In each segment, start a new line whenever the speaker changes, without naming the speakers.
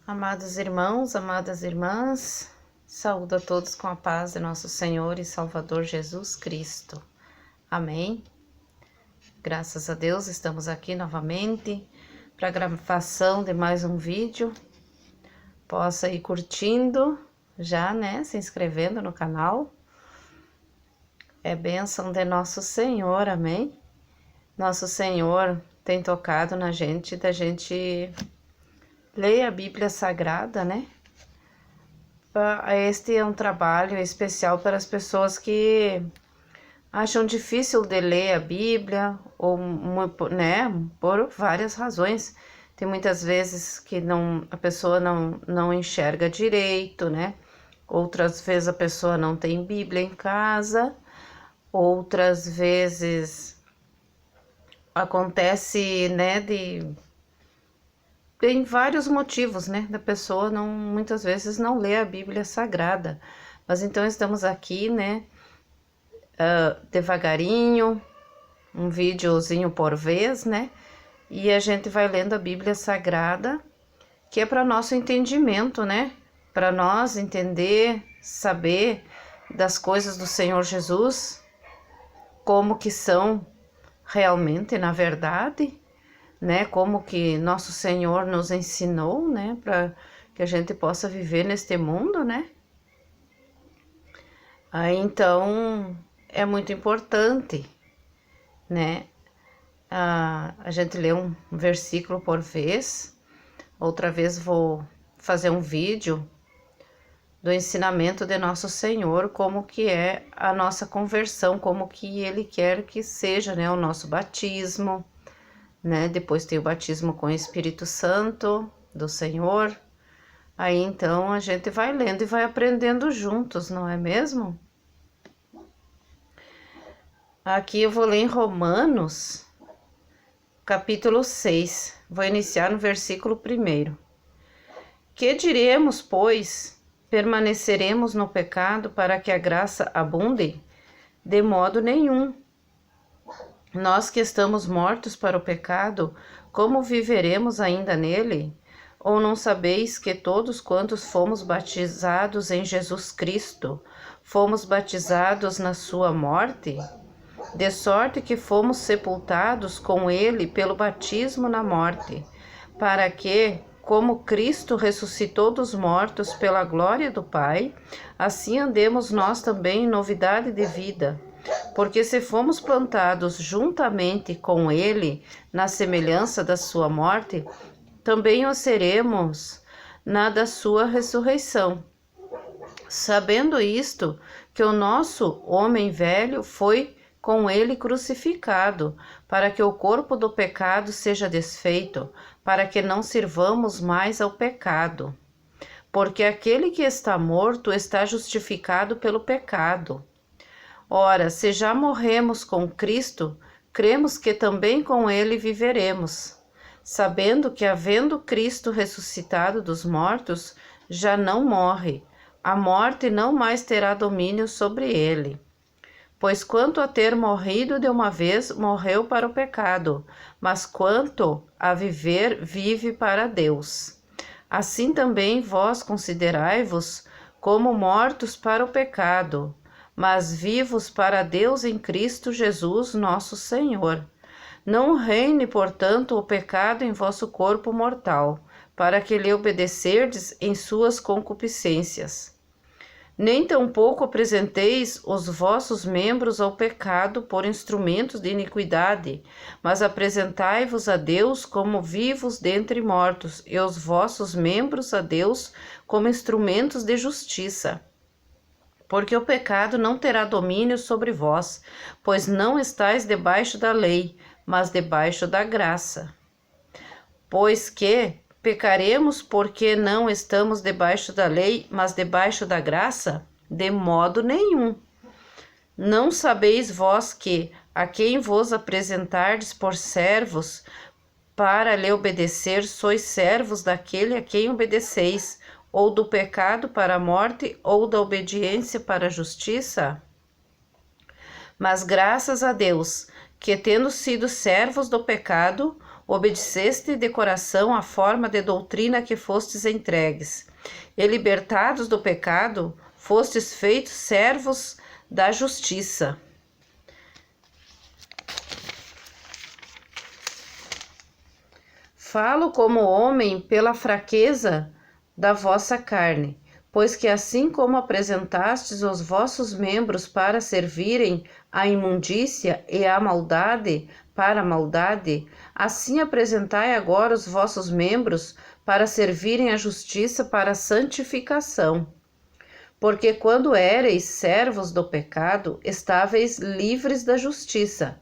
Amados irmãos, amadas irmãs, saúdo a todos com a paz de nosso Senhor e Salvador Jesus Cristo. Amém. Graças a Deus, estamos aqui novamente para a gravação de mais um vídeo. Possa ir curtindo já, né? Se inscrevendo no canal. É bênção de nosso Senhor, amém? Nosso Senhor tem tocado na gente, da gente ler a Bíblia Sagrada, né? Este é um trabalho especial para as pessoas que acham difícil de ler a Bíblia, ou, né, por várias razões. Tem muitas vezes que a pessoa não enxerga direito, né? Outras vezes a pessoa não tem Bíblia em casa, outras vezes acontece, né, tem vários motivos, né, da pessoa muitas vezes não lê a Bíblia Sagrada. Mas então estamos aqui, né, devagarinho, um videozinho por vez, né, e a gente vai lendo a Bíblia Sagrada, que é para nosso entendimento, né, para nós entender, saber das coisas do Senhor Jesus, como que são realmente, na verdade, né, como que nosso Senhor nos ensinou, né, para que a gente possa viver neste mundo, né. Aí então é muito importante, né, a gente lê um versículo por vez. Outra vez vou fazer um vídeo do ensinamento de nosso Senhor, como que é a nossa conversão, como que Ele quer que seja, né, o nosso batismo, né? Depois tem o batismo com o Espírito Santo do Senhor. Aí então a gente vai lendo e vai aprendendo juntos, não é mesmo? Aqui eu vou ler em Romanos, capítulo 6. Vou iniciar no versículo 1. Que diremos, pois? Permaneceremos no pecado para que a graça abunde? De modo nenhum. Nós que estamos mortos para o pecado, como viveremos ainda nele? Ou não sabeis que todos quantos fomos batizados em Jesus Cristo, fomos batizados na sua morte? De sorte que fomos sepultados com ele pelo batismo na morte, para que, como Cristo ressuscitou dos mortos pela glória do Pai, assim andemos nós também em novidade de vida. Porque se fomos plantados juntamente com ele na semelhança da sua morte, também o seremos na da sua ressurreição. Sabendo isto, que o nosso homem velho foi com ele crucificado, para que o corpo do pecado seja desfeito, para que não sirvamos mais ao pecado. Porque aquele que está morto está justificado pelo pecado. Ora, se já morremos com Cristo, cremos que também com ele viveremos, sabendo que, havendo Cristo ressuscitado dos mortos, já não morre, a morte não mais terá domínio sobre ele. Pois quanto a ter morrido de uma vez, morreu para o pecado, mas quanto a viver, vive para Deus. Assim também vós considerai-vos como mortos para o pecado, mas vivos para Deus em Cristo Jesus, nosso Senhor. Não reine, portanto, o pecado em vosso corpo mortal, para que lhe obedecerdes em suas concupiscências. Nem tampouco apresenteis os vossos membros ao pecado por instrumentos de iniquidade, mas apresentai-vos a Deus como vivos dentre mortos, e os vossos membros a Deus como instrumentos de justiça. Porque o pecado não terá domínio sobre vós, pois não estáis debaixo da lei, mas debaixo da graça. Pois que pecaremos porque não estamos debaixo da lei, mas debaixo da graça? De modo nenhum. Não sabeis vós que, a quem vos apresentardes por servos, para lhe obedecer, sois servos daquele a quem obedeceis, ou do pecado para a morte, ou da obediência para a justiça? Mas graças a Deus, que tendo sido servos do pecado, obedeceste de coração a forma de doutrina que fostes entregues, e libertados do pecado, fostes feitos servos da justiça. Falo como homem pela fraqueza da vossa carne, pois que assim como apresentastes os vossos membros para servirem à imundícia e à maldade para a maldade, assim apresentai agora os vossos membros para servirem à justiça para a santificação. Porque quando éreis servos do pecado, estáveis livres da justiça.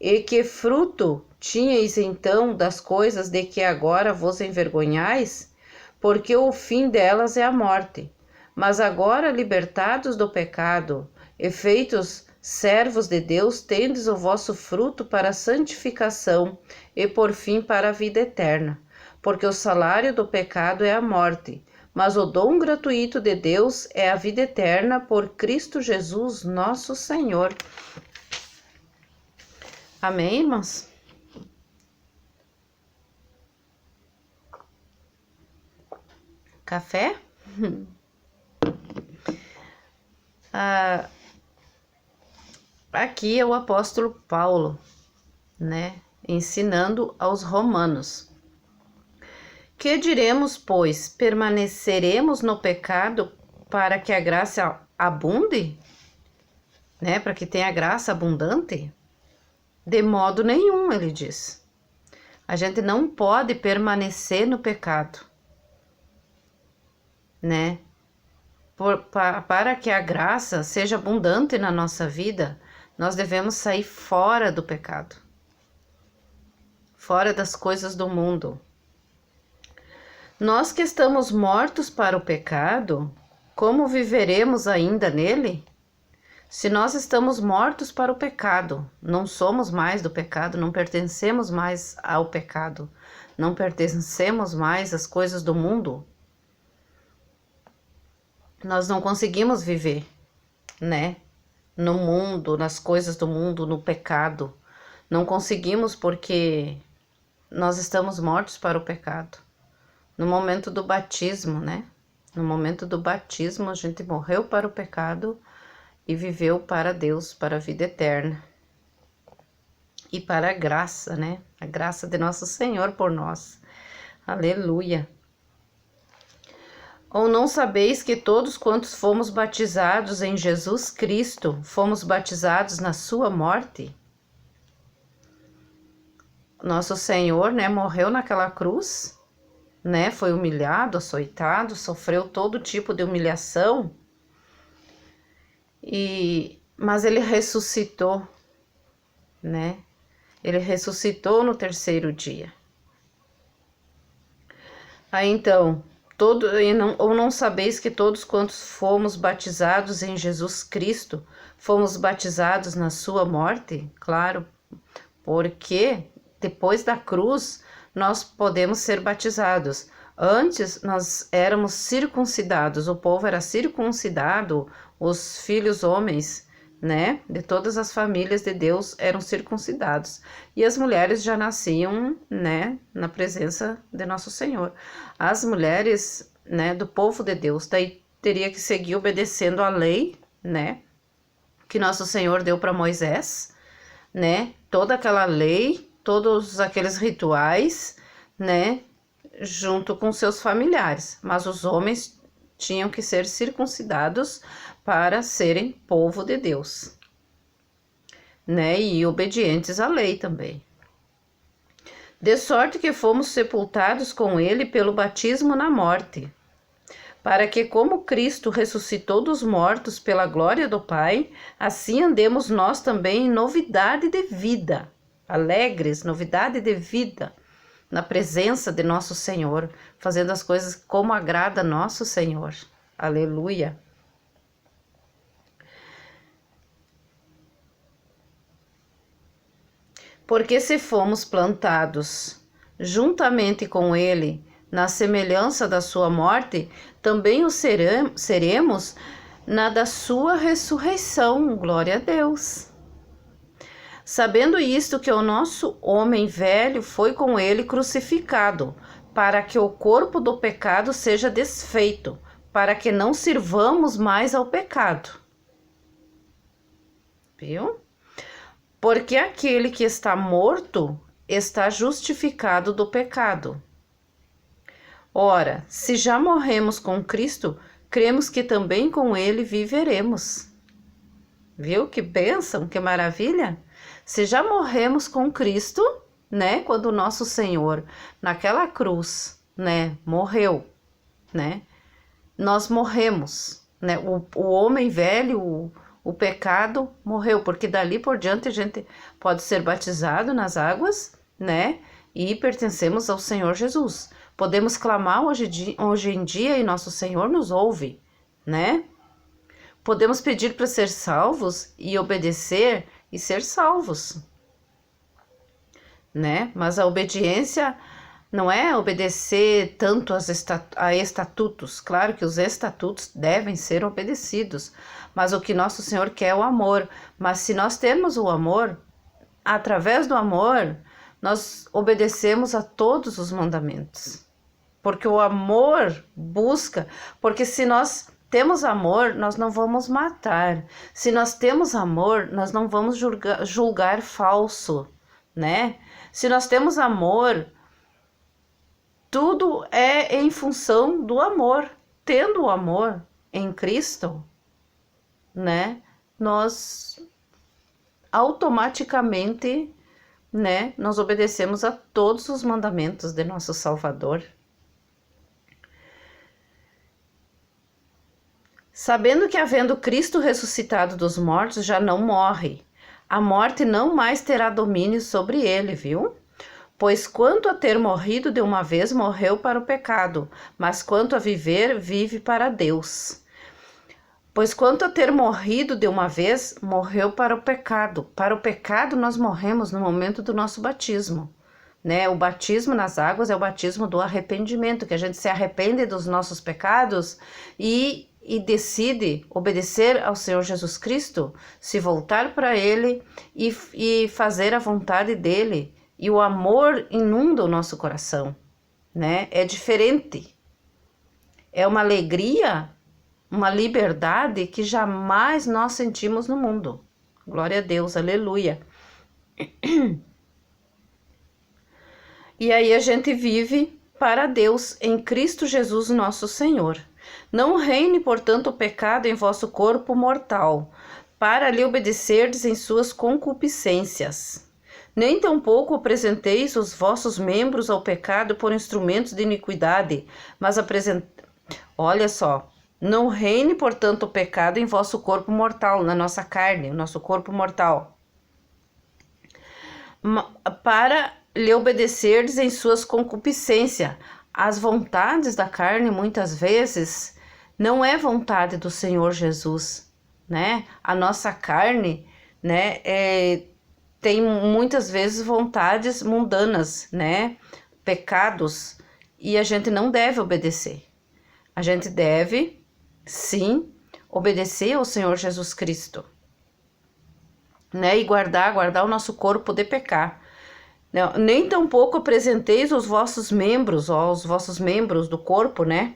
E que fruto tinhais então das coisas de que agora vos envergonhais? Porque o fim delas é a morte. Mas agora, libertados do pecado e feitos servos de Deus, tendes o vosso fruto para a santificação e por fim para a vida eterna. Porque o salário do pecado é a morte, mas o dom gratuito de Deus é a vida eterna por Cristo Jesus, nosso Senhor. Amém, irmãos? Café? Aqui é o apóstolo Paulo, né? Ensinando aos romanos. Que diremos, pois? Permaneceremos no pecado para que a graça abunde? Né? Para que tenha graça abundante? De modo nenhum, ele diz. A gente não pode permanecer no pecado, né? Para que a graça seja abundante na nossa vida, nós devemos sair fora do pecado, fora das coisas do mundo. Nós que estamos mortos para o pecado, como viveremos ainda nele? Se nós estamos mortos para o pecado, não somos mais do pecado, não pertencemos mais ao pecado, não pertencemos mais às coisas do mundo, nós não conseguimos viver, né? No mundo, nas coisas do mundo, no pecado. Não conseguimos porque nós estamos mortos para o pecado. No momento do batismo, né? No momento do batismo, a gente morreu para o pecado e viveu para Deus, para a vida eterna. E para a graça, né? A graça de nosso Senhor por nós. Aleluia! Ou não sabeis que todos quantos fomos batizados em Jesus Cristo, fomos batizados na sua morte? Nosso Senhor, né, morreu naquela cruz, né? Foi humilhado, açoitado, sofreu todo tipo de humilhação. Mas ele ressuscitou, né? Ele ressuscitou no terceiro dia. Aí então, ou não sabeis que todos quantos fomos batizados em Jesus Cristo, fomos batizados na sua morte? Claro, porque depois da cruz nós podemos ser batizados. Antes nós éramos circuncidados, o povo era circuncidado, os filhos homens, né, de todas as famílias de Deus eram circuncidados. E as mulheres já nasciam, né, na presença de nosso Senhor. As mulheres, né, do povo de Deus, daí teria que seguir obedecendo a lei, né, que nosso Senhor deu para Moisés, né, toda aquela lei, todos aqueles rituais, né, junto com seus familiares. Mas os homens tinham que ser circuncidados para serem povo de Deus, né, e obedientes à lei também. De sorte que fomos sepultados com ele pelo batismo na morte, para que, como Cristo ressuscitou dos mortos pela glória do Pai, assim andemos nós também em novidade de vida, alegres, novidade de vida, na presença de nosso Senhor, fazendo as coisas como agrada nosso Senhor. Aleluia! Porque se fomos plantados juntamente com ele na semelhança da sua morte, também o seremos na da sua ressurreição. Glória a Deus! Sabendo isto, que o nosso homem velho foi com ele crucificado, para que o corpo do pecado seja desfeito, para que não sirvamos mais ao pecado. Viu? Porque aquele que está morto está justificado do pecado. Ora, se já morremos com Cristo, cremos que também com ele viveremos. Viu que bênção, que maravilha? Se já morremos com Cristo, né? Quando o nosso Senhor naquela cruz, né, morreu, né? Nós morremos, né? O homem velho, o pecado morreu, porque dali por diante a gente pode ser batizado nas águas, né? E pertencemos ao Senhor Jesus. Podemos clamar hoje em dia e nosso Senhor nos ouve, né? Podemos pedir para ser salvos e obedecer e ser salvos, né? Mas a obediência não é obedecer tanto a estatutos. Claro que os estatutos devem ser obedecidos, mas o que nosso Senhor quer é o amor. Mas se nós temos o amor, através do amor, nós obedecemos a todos os mandamentos. Porque o amor busca, porque se nós temos amor, nós não vamos matar. Se nós temos amor, nós não vamos julgar falso, né? Se nós temos amor, tudo é em função do amor. Tendo o amor em Cristo, né? Nós automaticamente, né? Nós obedecemos a todos os mandamentos de nosso Salvador. Sabendo que, havendo Cristo ressuscitado dos mortos, já não morre. A morte não mais terá domínio sobre ele, viu? Pois quanto a ter morrido de uma vez, morreu para o pecado, mas quanto a viver, vive para Deus. Pois quanto a ter morrido de uma vez, morreu para o pecado. Para o pecado nós morremos no momento do nosso batismo, né? O batismo nas águas é o batismo do arrependimento, que a gente se arrepende dos nossos pecados e decide obedecer ao Senhor Jesus Cristo, se voltar para Ele e fazer a vontade dEle. E o amor inunda o nosso coração, né? É diferente. É uma alegria, uma liberdade que jamais nós sentimos no mundo. Glória a Deus, aleluia. E aí a gente vive para Deus em Cristo Jesus nosso Senhor. Não reine, portanto, o pecado em vosso corpo mortal, para lhe obedecerdes em suas concupiscências. Nem tampouco apresenteis os vossos membros ao pecado por instrumentos de iniquidade, mas Olha só, não reine, portanto, o pecado em vosso corpo mortal, na nossa carne, o nosso corpo mortal, para lhe obedecerdes em suas concupiscências. As vontades da carne, muitas vezes, não é vontade do Senhor Jesus, né? A nossa carne, né, tem muitas vezes vontades mundanas, né? Pecados, e a gente não deve obedecer. A gente deve, sim, obedecer ao Senhor Jesus Cristo, né? E guardar o nosso corpo de pecar. Não, nem tampouco apresenteis os vossos membros do corpo, né?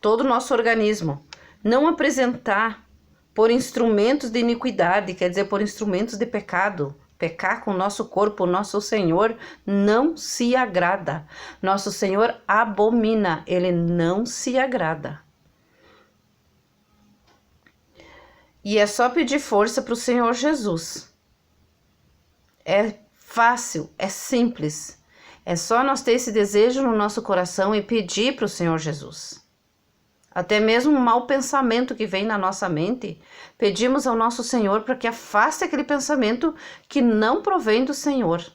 Todo o nosso organismo. Não apresentar por instrumentos de iniquidade, quer dizer, por instrumentos de pecado. Pecar com o nosso corpo, o nosso Senhor não se agrada. Nosso Senhor abomina, Ele não se agrada. E é só pedir força para o Senhor Jesus. É fácil, é simples. É só nós ter esse desejo no nosso coração e pedir para o Senhor Jesus. Até mesmo um mau pensamento que vem na nossa mente, pedimos ao nosso Senhor para que afaste aquele pensamento que não provém do Senhor,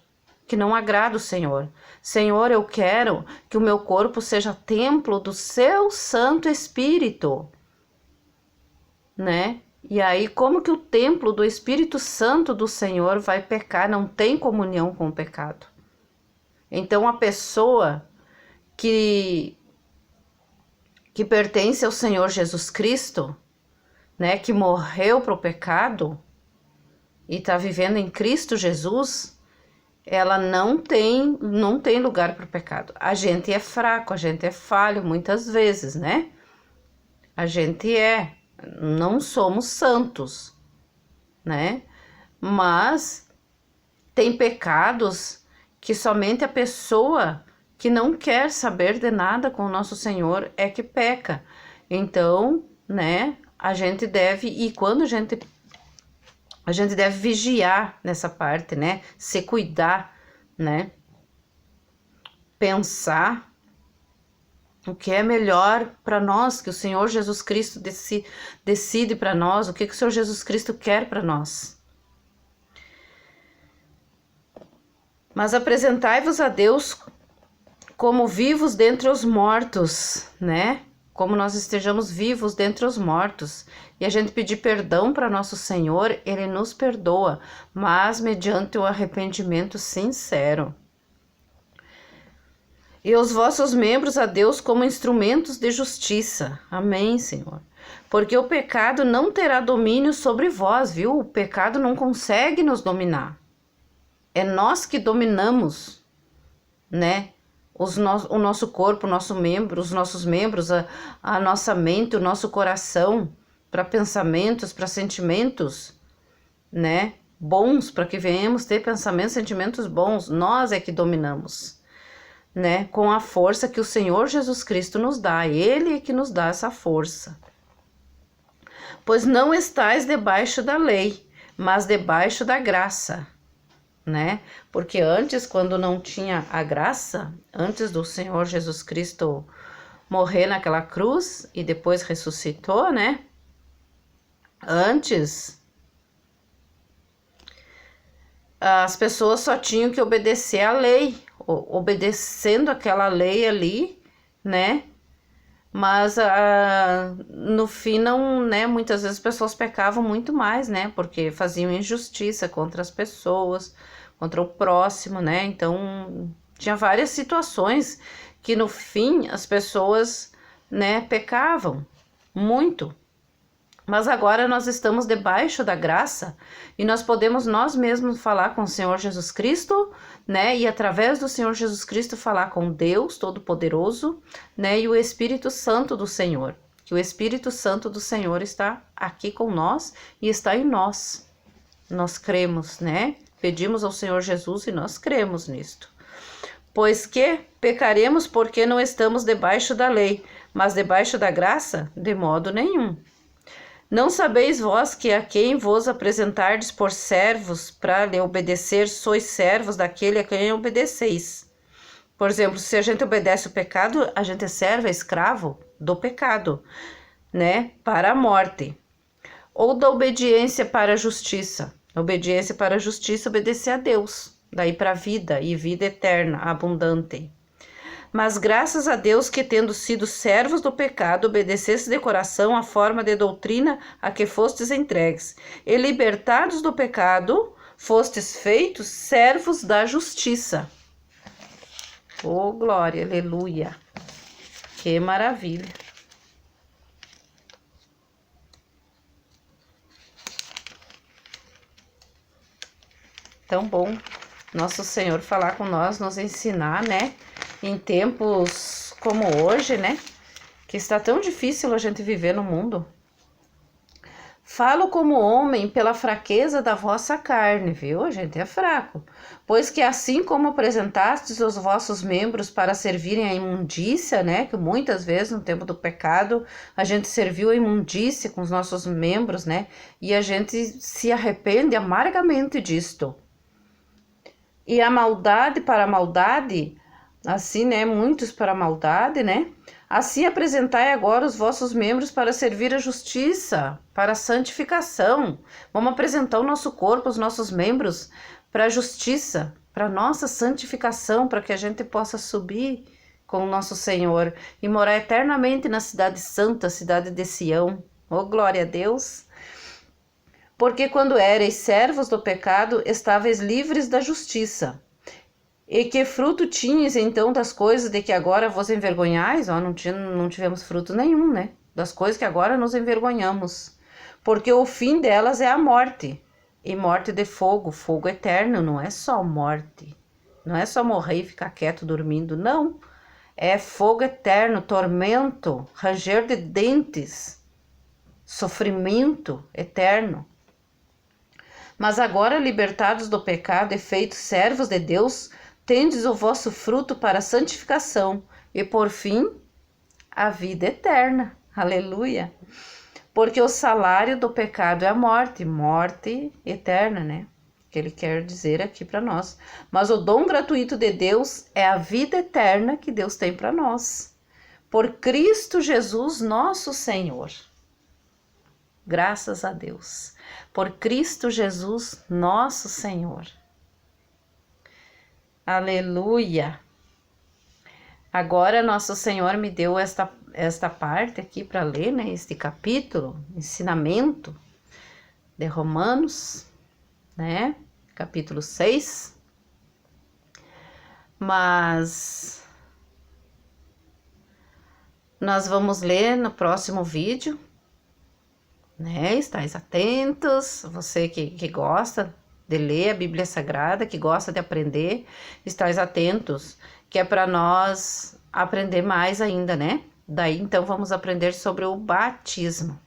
que não agrada o Senhor. Senhor, eu quero que o meu corpo seja templo do seu Santo Espírito, né? E aí, como que o templo do Espírito Santo do Senhor vai pecar? Não tem comunhão com o pecado. Então, a pessoa que pertence ao Senhor Jesus Cristo, né, que morreu para o pecado, e está vivendo em Cristo Jesus, ela não tem lugar para o pecado. A gente é fraco, a gente é falho muitas vezes, né? A gente não somos santos, né? Mas tem pecados que somente a pessoa que não quer saber de nada com o nosso Senhor é que peca. Então, né, a gente deve, e quando a gente deve vigiar nessa parte, né, se cuidar, né, pensar o que é melhor para nós, que o Senhor Jesus Cristo decide para nós, o que o Senhor Jesus Cristo quer para nós. Mas apresentai-vos a Deus como vivos dentre os mortos, né? Como nós estejamos vivos dentre os mortos. E a gente pedir perdão para nosso Senhor, Ele nos perdoa, mas mediante o arrependimento sincero. E os vossos membros a Deus como instrumentos de justiça. Amém, Senhor. Porque o pecado não terá domínio sobre vós, viu? O pecado não consegue nos dominar. É nós que dominamos, né? O nosso corpo, os nossos membros, a nossa mente, o nosso coração, para pensamentos, para sentimentos, né? Bons, para que venhamos ter pensamentos, sentimentos bons. Nós é que dominamos, né? Com a força que o Senhor Jesus Cristo nos dá. Ele é que nos dá essa força. Pois não estais debaixo da lei, mas debaixo da graça, né? Porque antes, quando não tinha a graça, antes do Senhor Jesus Cristo morrer naquela cruz e depois ressuscitou, né? Antes, as pessoas só tinham que obedecer à lei, obedecendo aquela lei ali, né? Mas no fim não, né? Muitas vezes as pessoas pecavam muito mais, né? Porque faziam injustiça contra as pessoas, contra o próximo, né? Então tinha várias situações que no fim as pessoas, né, pecavam muito. Mas agora nós estamos debaixo da graça e nós podemos nós mesmos falar com o Senhor Jesus Cristo, né? E através do Senhor Jesus Cristo falar com Deus Todo-Poderoso, né? E o Espírito Santo do Senhor. Que o Espírito Santo do Senhor está aqui com nós e está em nós. Nós cremos, né? Pedimos ao Senhor Jesus e nós cremos nisto. Pois que pecaremos porque não estamos debaixo da lei, mas debaixo da graça? De modo nenhum. Não sabeis vós que a quem vos apresentardes por servos para lhe obedecer, sois servos daquele a quem obedeceis. Por exemplo, se a gente obedece o pecado, a gente é servo, é escravo do pecado, né? Para a morte. Ou da obediência para a justiça. Obediência para a justiça, obedecer a Deus. Daí para a vida e vida eterna, abundante. Mas graças a Deus que, tendo sido servos do pecado, obedecestes de coração a forma de doutrina a que fostes entregues, e libertados do pecado, fostes feitos servos da justiça. Oh, glória, aleluia! Que maravilha! Tão bom nosso Senhor falar com nós, nos ensinar, né? Em tempos como hoje, né? Que está tão difícil a gente viver no mundo. Falo como homem pela fraqueza da vossa carne, viu? A gente é fraco. Pois que assim como apresentastes os vossos membros para servirem à imundícia, né? Que muitas vezes no tempo do pecado a gente serviu a imundícia com os nossos membros, né? E a gente se arrepende amargamente disto. E a maldade para a maldade, assim, né, muitos para a maldade, né, assim apresentai agora os vossos membros para servir a justiça, para a santificação. Vamos apresentar o nosso corpo, os nossos membros para a justiça, para a nossa santificação, para que a gente possa subir com o nosso Senhor e morar eternamente na cidade santa, cidade de Sião. Oh, glória a Deus! Porque quando éreis servos do pecado, estáveis livres da justiça. E que fruto tinhas então das coisas de que agora vos envergonhais? Não tivemos fruto nenhum, né? Das coisas que agora nos envergonhamos. Porque o fim delas é a morte. e morte de fogo, fogo eterno, não é só morte. Não é só morrer e ficar quieto dormindo, não. É fogo eterno, tormento, ranger de dentes, sofrimento eterno. Mas agora, libertados do pecado e feitos servos de Deus, tendes o vosso fruto para a santificação e, por fim, a vida eterna. Aleluia! Porque o salário do pecado é a morte, morte eterna, né? Que ele quer dizer aqui para nós. Mas o dom gratuito de Deus é a vida eterna que Deus tem para nós. Por Cristo Jesus, nosso Senhor. Graças a Deus. Por Cristo Jesus, nosso Senhor. Aleluia. Agora, nosso Senhor me deu esta parte aqui para ler, né? Este capítulo, ensinamento de Romanos, né? Capítulo 6. Mas nós vamos ler no próximo vídeo, né? Estais atentos, você que gosta de ler a Bíblia Sagrada, que gosta de aprender, estais atentos, que é para nós aprender mais ainda, né? Daí então vamos aprender sobre o batismo.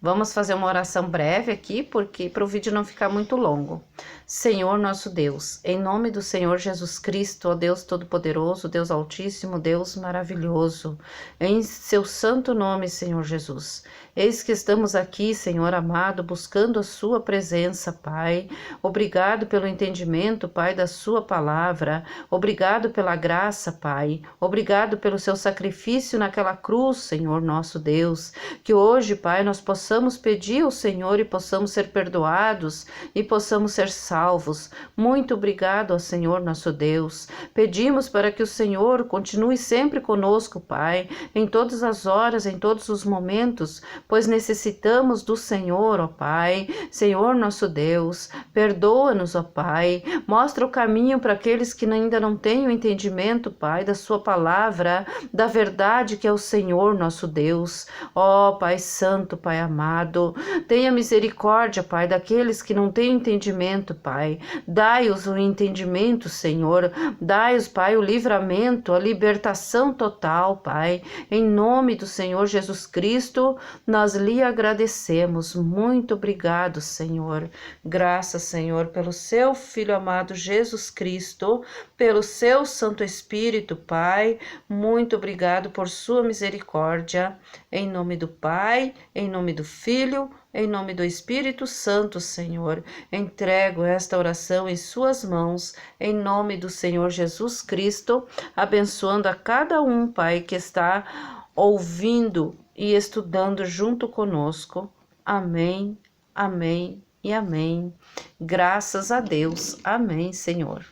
Vamos fazer uma oração breve aqui, porque para o vídeo não ficar muito longo. Senhor nosso Deus, em nome do Senhor Jesus Cristo, ó Deus Todo-Poderoso, Deus Altíssimo, Deus maravilhoso, em seu santo nome, Senhor Jesus. Eis que estamos aqui, Senhor amado, buscando a sua presença, Pai. Obrigado pelo entendimento, Pai, da sua palavra. Obrigado pela graça, Pai. Obrigado pelo seu sacrifício naquela cruz, Senhor nosso Deus. Que hoje, Pai, nós possamos pedir ao Senhor e possamos ser perdoados e possamos ser salvos. Muito obrigado ao Senhor nosso Deus. Pedimos para que o Senhor continue sempre conosco, Pai, em todas as horas, em todos os momentos, pois necessitamos do Senhor, ó Pai. Senhor nosso Deus, perdoa-nos, ó Pai. Mostra o caminho para aqueles que ainda não têm o entendimento, Pai, da sua palavra, da verdade que é o Senhor nosso Deus. Ó Pai Santo, Pai amado, tenha misericórdia, Pai, daqueles que não têm entendimento, Pai. Dai-os o entendimento, Senhor. Dai-os, Pai, o livramento, a libertação total, Pai. Em nome do Senhor Jesus Cristo, nós lhe agradecemos. Muito obrigado, Senhor. Graças, Senhor, pelo seu Filho amado Jesus Cristo, pelo seu Santo Espírito, Pai. Muito obrigado por sua misericórdia. Em nome do Pai, em nome do Filho, em nome do Espírito Santo, Senhor, entrego esta oração em suas mãos, em nome do Senhor Jesus Cristo, abençoando a cada um, Pai, que está ouvindo e estudando junto conosco. Amém, amém e amém. Graças a Deus. Amém, Senhor.